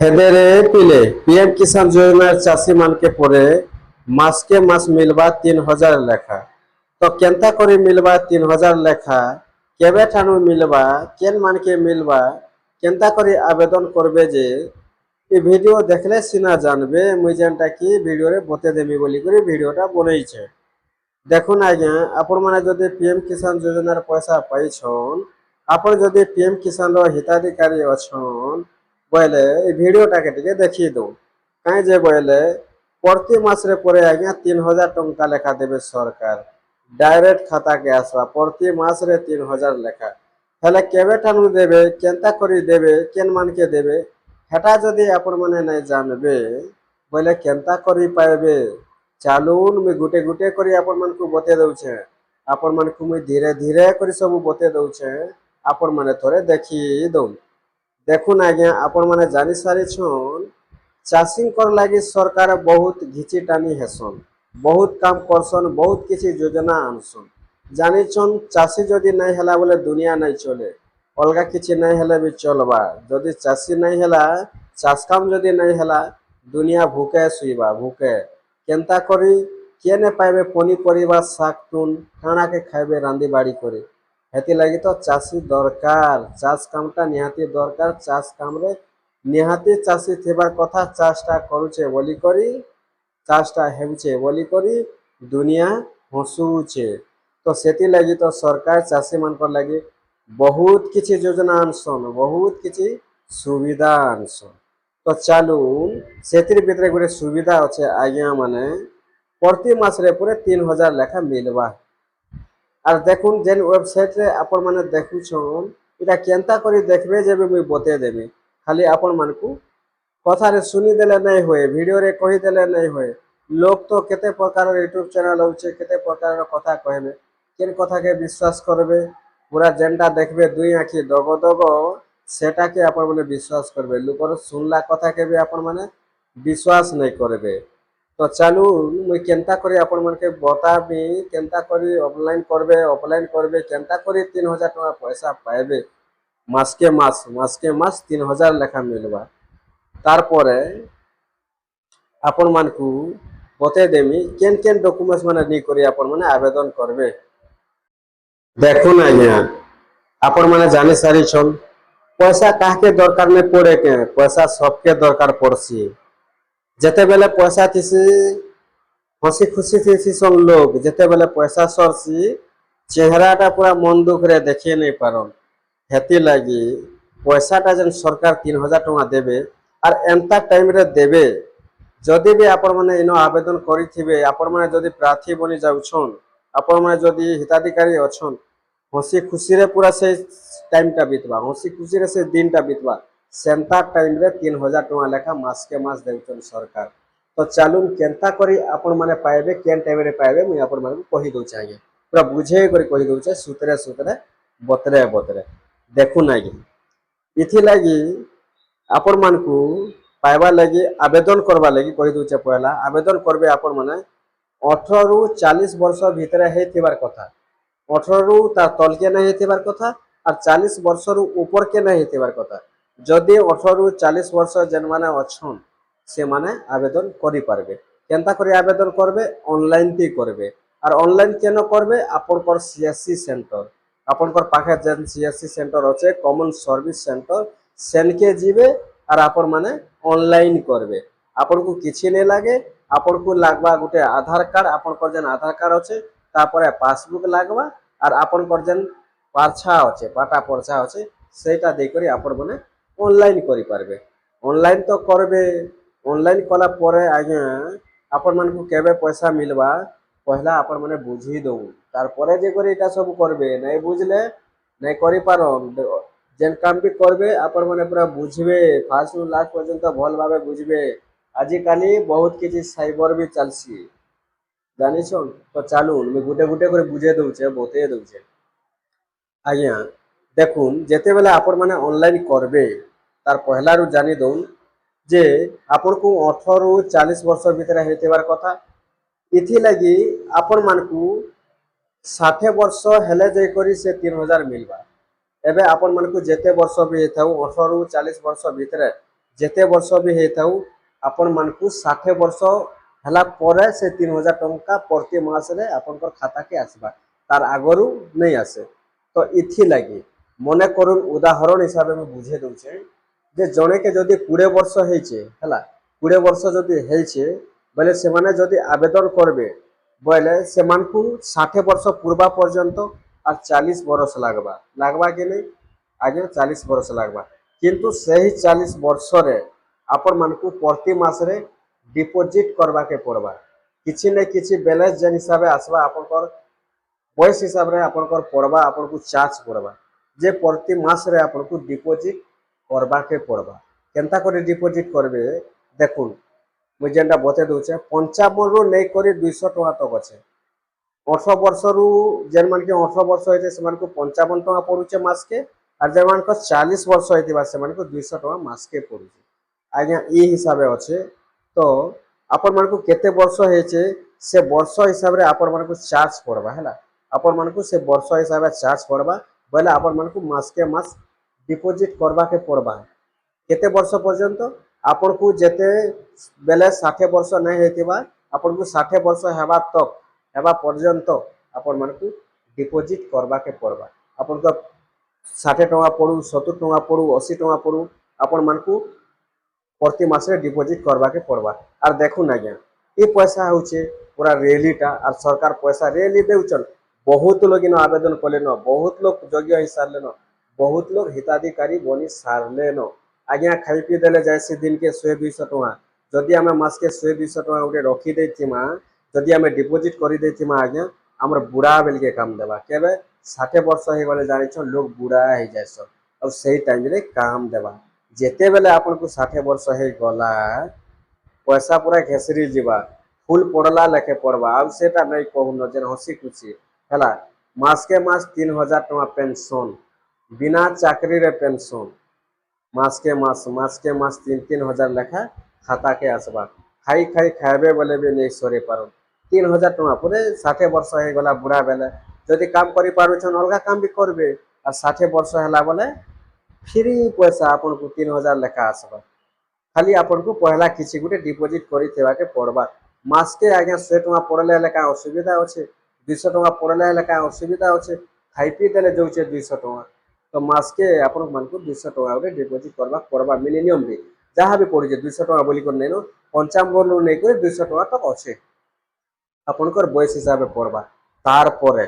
হেদেরে পিলে পিএম কিষান যোজনার চাষী মানকে পরে মাসকে মাস মিলবা 3000 লেখা। তো কেনতা করে মিলবা 3000 লেখা, কেবে ঠানু মিলবা, কেন মানকে মিলবা, কেনতা করে আবেদন করবে যে এই ভিডিও দেখলে সিনা জানবে মুই যেনটা কি ভিডিওরে বতে দেবি বলি করে ভিডিওটা বনেইছে। দেখুন আজ্ঞা, আপন মানে যদি পিএম কিষান যোজনার পয়সা পাইছন, আপন যদি পিএম কিষান হিতাধিকারী অছন বলে এই ভিডিওটাকে টিকে দেখিয়ে দো। কাই যে বলে প্রতি মাসরে পরে আজ্ঞা 3000 টঙ্কা লেখা দেবে সরকার, ডাইরেক্ট খাতাকে আসবা প্রতি মাসরে 3000 লেখা। তাহলে কেবে ঠানু দেবে, কেনতা করে দেবে, কেন মানকে দেবে, হেটা যদি আপন মানে নাই জানবে বলে কেনতা করি পাইবে। ଚାଲୁନ୍ ମୁଇଁ ଗୁଟେ ଗୁଟେ କରି ଆପଣମାନଙ୍କୁ ବତେଇ ଦଉଛେ। ଆପଣମାନଙ୍କୁ ମୁଇଁ ଧୀରେ ଧୀରେ କରି ସବୁ ବତେଇ ଦଉଛେ, ଆପଣମାନେ ଥରେ ଦେଖି ଦଉନ୍। ଦେଖୁନ୍ ଆଜ୍ଞା, ଆପଣମାନେ ଜାଣି ସାରିଛନ୍ ଚାଷୀଙ୍କର ଲାଗି ସରକାର ବହୁତ ଘିଚି ଟାନି ହେସନ୍, ବହୁତ କାମ କରସନ୍, ବହୁତ କିଛି ଯୋଜନା ଆନସନ୍। ଜାଣିଛନ୍ ଚାଷୀ ଯଦି ନାଇଁ ହେଲା ବୋଲେ ଦୁନିଆ ନାଇଁ ଚଲେ, ଅଲଗା କିଛି ନାଇଁ ହେଲେ ବି ଚଲବା। ଯଦି ଚାଷୀ ନାଇଁ ହେଲା, ଚାଷ କାମ ଯଦି ନାଇଁ ହେଲା, ଦୁନିଆ ଭୁକେ ଶୁଇବା ଭୁକେ। କେନ୍ତା କରି କେନେ ପାଇବେ ପନିପରିବା ଶାଗ ତୁନ୍ କାଣାକେ ଖାଇବେ ରାନ୍ଧି ବାଡ଼ି କରି। ହେଥିଲାଗି ତ ଚାଷୀ ଦରକାର, ଚାଷ କାମଟା ନିହାତି ଦରକାର। ଚାଷ କାମରେ ନିହାତି ଚାଷୀ ଥିବାର କଥା, ଚାଷଟା କରୁଛେ ବୋଲି କରି, ଚାଷଟା ହେଉଛେ ବୋଲି କରି ଦୁନିଆ ହସୁଛେ। ତ ସେଥିଲାଗି ତ ସରକାର ଚାଷୀମାନଙ୍କର ଲାଗି ବହୁତ କିଛି ଯୋଜନା ଆନସନ୍, ବହୁତ କିଛି ସୁବିଧା ଆନସନ୍। ତ ଚାଲୁନ୍ ସେଥିର ଭିତରେ ଗୋଟେ ସୁବିଧା ଅଛେ ଆଜ୍ଞା, ମାନେ প্রতি মাসরে পুরে 3000 লেখা মিলবা। আর দেখুন যেন ওয়েবসাইটরে আপন মানে দেখুছন, এটা কেনতা করে দেখবে যে মুই বতে দেবি। খালি আপন মানকু কথারে শুনি দেলে নাই হয়ে, ভিডিওরে কহি দেলে নাই হয়ে। লোক তো কেতে প্রকারের ইউটিউব চ্যানেল হচ্ছে, কেতে প্রকারের কথা কহবে, কেন কথাকে বিশ্বাস করবে। পুরা যেনটা দেখবে দুই আঁখি দগ দগ, সেটাকে আপন মানে বিশ্বাস করবে। লোকর শুনলা কথাকে বি আপন মানে বিশ্বাস নাই করবে। তো চালু মুই কেনতা করে আপন মানকে বতাবি, কেনতা করে অফলাইন করবে, কেনতা করে 3000 টাকা পয়সা পাইবে মাসকে মাস 3000 লেখা মিলবা। তারপরে আপন মানকু বতে দেমি কেন কেন ডকুমেন্টস মানে নি করে আপন মানে আবেদন করবে। দেখুন আজ্ঞা, আপন মানে জানি সারিছন পয়সা কাহকে দরকার নেই পড়ে, কে পয়সা সবকে দরকার পড়ছি। যেতেবেলে পয়সা থিসি হসি খুশি থিসি সব লোক, যেতেবেলে পয়সা সরছি চেহারাটা পুরা মন দুঃখরে দেখিয়ে নেই পারন। হেতি লাগি পয়সাটা যেন সরকার 3000 টাকা দেবে, আর এমতা টাইমরে দেবে। যদি বি আপন মানে ইনো আবেদন করিথিবে, আপন মানে যদি প্রার্থী বনি যাউছন, আপন মানে যদি হিতাধিকারী অছন, হসি খুশিরে পুরা সেই টাইমটা বিতবা, হসি খুশিরে সেই দিনটা বিতবা। সেন্তা টাইমরে 3000 টাকা লেখা মাসকে মাস দেউছন সরকার। তো চালুন কেনতা করি আপন মানে পাইবে, কেন টাইমরে পাইবে মুই আপন মানে কহি দউছে আগে, পুরা বুঝে করে কহি দউছে সুতরে সুতরে বতরে বতরে। দেখুন আগে, ইথিলাগি আপন মানকু পাইবার লাগি আবেদন করবার লাগি কহি দউছে। পয়লা আবেদন করবে আপন মানে 18 রু 40 বর্ষ ভিতরে হইতিবার কথা। 18 রু তার তলকে নাই হইতিবার কথা, আর 40 বর্ষরু উপরকে নাই হইতিবার কথা। যদি 18 রু 40 বর্ষ যেন মানে অছন, সে মানে আবেদন করি পারবে। কেনতা করে আবেদন করবে, অনলাইন তে করবে। আর অনলাইন কেন করবে, আপনকর সিএসসি সেন্টার, আপনকর পাখে যেন সিএসসি সেন্টার আছে, কমন সার্ভিস সেন্টার, সেনকে যাবে। আর আপন মানে অনলাইন করবে। আপনকু কিছু নেই লাগে, আপনকু লাগবা গোটে আধার কার্ড, আপনকর যেন আধার কার্ড আছে, তারপরে পাসবুক লাগবা, আর আপনকর যেন পারছা আছে, পাটা পরছা আছে, সেইটা দেই করে আপন মানে অনলাইন করি পারবে। অনলাইন তো করবে, অনলাইন কলা পরে আজ্ঞা আপন মানকু কেবে পয়সা মিলবা পহলা আপন মানে বুঝি দউ। তারপরে যে করে এটা সব করবে, নাই বুঝলে নাই করি পারন। যেন কাম বি করবে আপন মানে পুরা বুঝবে, ফার্স্ট টু লাস্ট পর্যন্ত ভাল ভাবে বুঝবে। আজিকালি বহুত কিছু সাইবর বি চালছি, জানিছন। তো চালুন মুই গুটে গুটে করে বুঝে দউছে, বতে দউছে আজ্ঞা। দেখুন যেতেবেলে আপন মানে অনলাইন করবে, তার পহলারু জানি দউন যে আপনকু 18 রু 40 বর্ষ ভিতরে হইতিবার কথা। ইথিলাগি আপন মানকু 60 বর্ষ হেলে যাই করি সে 3000 মিলবা। এবে আপন মানকু যেতে বর্ষ বি থাও 18 রু 40 বর্ষ ভিতরে, ଯେତେ ବର୍ଷ ବି ହେଇଥାଉ ଆପଣମାନଙ୍କୁ 60 ବର୍ଷ ହେଲା ପରେ ସେ 3,000 ଟଙ୍କା ପ୍ରତି ମାସରେ ଆପଣଙ୍କର ଖାତାକେ ଆସିବା, ତାର ଆଗରୁ ନେଇ ଆସେ। ତ ଇଥିଲାଗି ମନେ କରୁନ୍ ଉଦାହରଣ ହିସାବରେ ମୁଁ ବୁଝେଇ ଦଉଛେ ଯେ ଜଣେକେ ଯଦି 20 ବର୍ଷ ହେଇଛେ ହେଲା, 20 ବର୍ଷ ଯଦି ହେଇଛେ ବୋଲେ ସେମାନେ ଯଦି ଆବେଦନ করবে ବୋଇଲେ ସେମାନଙ୍କୁ 60 ବର୍ଷ ପୂର୍ବା ପର୍ଯ୍ୟନ୍ତ আর 40 ବର୍ଷ লাগବା କି नहीं ଆଜ୍ଞା 40 ବର୍ଷ ଲାଗବା। କିନ୍ତୁ ସେହି 40 ବର୍ଷରେ ଆପଣମାନଙ୍କୁ ପ୍ରତି ମାସରେ डिपोजिट करवाके पड़वा, किसी न किसी बैलेंस जेन हिसाब से आसवा आपनकर बयस हिसाब से आपनकर पड़वा, आपको चार्ज पड़वा जे प्रति मास रे आपको डिपोजिट करवाके पड़वा। केनता करे डिपोजिट करबे देखुन मुझे जेनटा बते दूचे 55 रु नहीं करी 200 टका तक अच्छे। 18 वर्ष रु जेन मान के 18 वर्ष होते से 55 टका पड़ुचे मास के, और जेन मान 40 वर्ष होता से 200 टका मास के पड़ुचे। आज्ञा ये हिसाब से अच्छे। तो आपण मानकु केते वर्ष हेचे से वर्ष हिसाब रे आपण मानकु चार्ज पड़वा हैला, आपण मानकु से वर्ष हिसाब से चार्ज पड़वा बोले आपण मानकु मास के मास डिपोजिट करवा के पड़वा। केते वर्ष पर्यंत आपनको जेते बेले 60 वर्ष नहीं हेतिबा आपनको 60 वर्ष हेबा तक हेबा पर्यंत आपण मानकु डिपोजिट करवा के पड़वा। आपण को 60 टका पड़ू 70 टका पड़ू 80 टका पड़ू आपण मानकु प्रति मासे डिपोजिट करवा के पड़वा। और देखुन आज्ञा ये पैसा होचे पूरा रेलीटा और सरकार पैसा रेली देउचन। बहुत लोग इन आवेदन कले न, बहुत लोग योग्य ही सारले न, बहुत लोग हिताधिकारी बनी सारले न। आज्ञा खाई पी देले जैसे दिन के 100-200 टका जदि आम मास के 100-200 टका गोटे रखी देथिमा, जदि आम डिपोजिट कर देथिमा आज्ञा आमर बुढ़ा बेल के काम देवा। केबे 60 वर्ष हो गले जानिछ लोग बुढ़ा हो जाएस और सही टाइम रे काम देवा। जेते बेले आपन को 60 वर्ष हो गला पैसा पूरा घेसरी जीवा फुल पड़ला लेखे पड़वा। अब सेटा नहीं कहून जेन हसी खुशी हैला मास के मास 3,000 टका पेंशन बिना चाकरी रे पेंशन मास के मास 3-3 हजार लेखा खाता के आसवा। खाई खाई खाइबे बोले भी नहीं सरे पार 3,000 टका पूरे 60 वर्ष हो गला बुढ़ा बेले जदि काम करि पारुछन अलगा काम भी करबे और 60 वर्ष हैला बोले फ्री पैसा आपन को 3,000 लेखा आसवा। खाली आपन को पहला किसी गोटे डिपोजिट करी के पड़वा। मास के आज्ञा 100 टका पड़ले हेले का असुविधा अच्छे, 200 टका पड़ले हेले का असुविधा अच्छे, खाई पी देले जाऊे 200 टका। तो मास के आपन मान को 200 टका गोटे डिपोजिट करवा पड़वा मिनिमम भी जहाँ भी पड़े 200 टका बोली कर नहीं नो 55 रु नहीं कर 200 टका तक अच्छे आपनकर बयस हिसाब से पड़वा। तार परे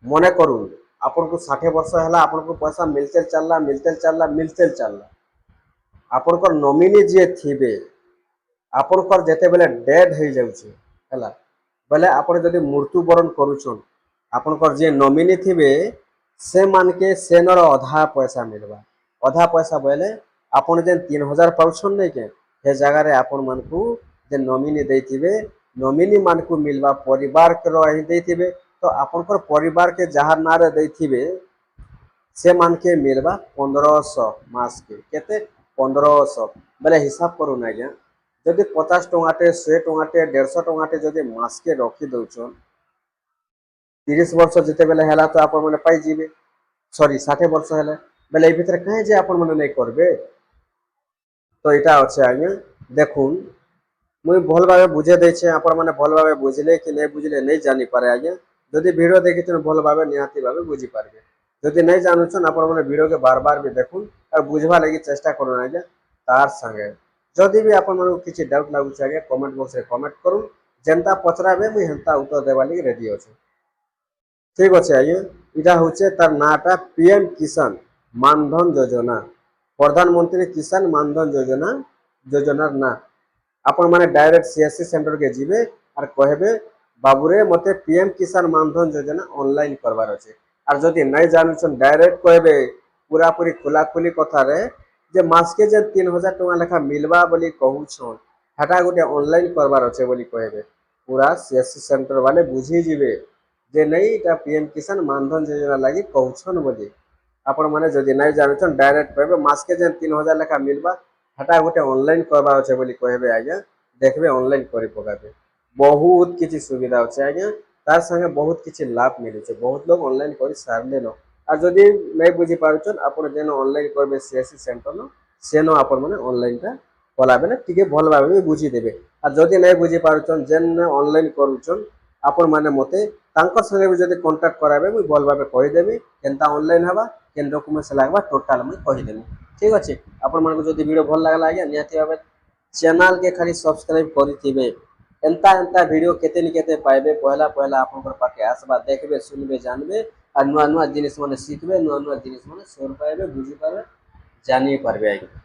मने करूँ आपन को 60 वर्ष है आपन को पैसा मिलते चलला आपनकर नॉमिनी जे थिबे आपनकर जेते बेले डेड हो जाउछे हैला बेले आपन जदि मृत्युवरण करूछन आपनकर जे नॉमिनी थिबे से मान के सेनर अधा पैसा मिलवा। अधा पैसा बोले आपन जे 3,000 पाउछन नहीं के हे जगह रे आपन मान को जे नॉमिनी देथिबे नॉमिनी मान को मिलवा परिवार के रही देथिबे। तो आपनकर परिवार के जहाँ ना रे देथिबे से मान के मिलवा 1500 मास के केते 1500 बेले हिसाब करू ना आज्ञा जदि 50 टकाटे 100 टकाटे 150 टकाटे जदि मास के रखी दउछन 30 वर्ष जिते बेले हैला तो आपन माने पाई जीवे सॉरी 60 वर्ष हैले बेले ए भीतर कहे जे आपन माने नहीं करबे। तो इटा अच्छे आज्ञा देखुन मुई भल भाव बुझे देछे आपन माने भल भाव बुझले कि नहीं बुझले नहीं जानी पारे आज्ञा। जदि वीडियो देखिछन भल भाव निहाती भाव बुझी पारबे, जदि नहीं जानुछन आपन माने वीडियो के बार बार भी देखुन और बुझवा लगी चेष्टा करूँ आज्ञा। तार संगे जदि भी आपन माने किछि डाउट लागुछ आज्ञा कमेंट बॉक्स रे कमेंट करूँ जेनता पचराबे मुई हेनता उत्तर देवा लगी रेडी अछि। ठीक अच्छे आज्ञा इटा होचे तार नाटा पीएम किसान मानधन योजना प्रधानमंत्री किसान मानधन योजना योजनार ना आपण माने डायरेक्ट सीएससी सेंटर के जीवे और कहबे बाबूरे मते पीएम किसान मानधन योजना ऑनलाइन करवार अच्छे। और जदि नहीं जानुछन डायरेक्ट कहबे पूरा पूरी खुला खुली कथा रे जे मास के जे 3,000 टका लेखा मिलवा बोली कहूछन हेटा गोटे ऑनलाइन करवार अच्छे बोली कहबे पूरा सीएससी सेंटर वाले बुझी जीवे जे नहीं इटा पीएम किसान मानधन योजना लगी कहूछन बोली। आपण माने जदि नहीं जानुछन डायरेक्ट कहबे मास के जे 3,000 लेखा मिलवा हेटा गोटे ऑनलाइन करवा अच्छे बोली कहबे आज्ञा देखबे ऑनलाइन करि पकाबे। बहुत किछि सुविधा अच्छे आज्ञा तार संगे बहुत किछि लाभ मिलुछे बहुत लोग ऑनलाइन करि सारले न। और जदि नहीं बुझी पारुछन आपण जेन ऑनलाइन करबे सीएससी सेंटर न ସେନ ଆପଣ ମାନେ ଅନଲାଇନଟା କଲା ବେଲେ ଟିକେ ଭଲ ଭାବେ ବି ବୁଝିଦେବେ। আর যদি ନାଇଁ ବୁଝି ପାରୁଛନ୍ ଯେନ୍ ଅନଲାଇନ୍ କରୁଛନ୍ ଆପଣ ମାନେ ମତେ ତାଙ୍କର ସଙ୍ଗେ ବି ଯଦି କଣ୍ଟାକ୍ଟ କରାବେ ମୁଇଁ ଭଲ ଭାବେ କହିଦେବି କେନ୍ତା ଅନଲାଇନ୍ ହେବା କେନ୍ ଡକୁମେଣ୍ଟସ ଲାଗବା ଟୋଟାଲ ମୁଇଁ କହିଦେବି। ଠିକ୍ ଅଛି, ଆପଣମାନଙ୍କୁ ଯଦି ଭିଡ଼ିଓ ଭଲ ଲାଗଲା ଆଜ୍ଞା ନିହାତି ଭାବେ ଚ୍ୟାନେଲ୍ କେ ଖାଲି ସବସ୍କ୍ରାଇब କରିଥିବେ। ଏନ୍ତା ଏନ୍ତା ଭିଡ଼ିଓ କେତେ ନି କେତେ ପାଇବେ ପहला ପहला ଆପଣଙ୍କର ପାଖେ ଆସବା ଦେଖିବେ ଶୁଣିବେ ଜାଣିବେ আর ନୂଆ ନୂଆ ଜିନିଷ ମାନେ ଶିଖିବେ ନୂଆ ନୂଆ ଜିନିଷ ମାନେ ସୋର ପାଇବେ ବୁଝିପାରିବେ ଜାଣି ପାରବେ ଆଜ୍ଞା।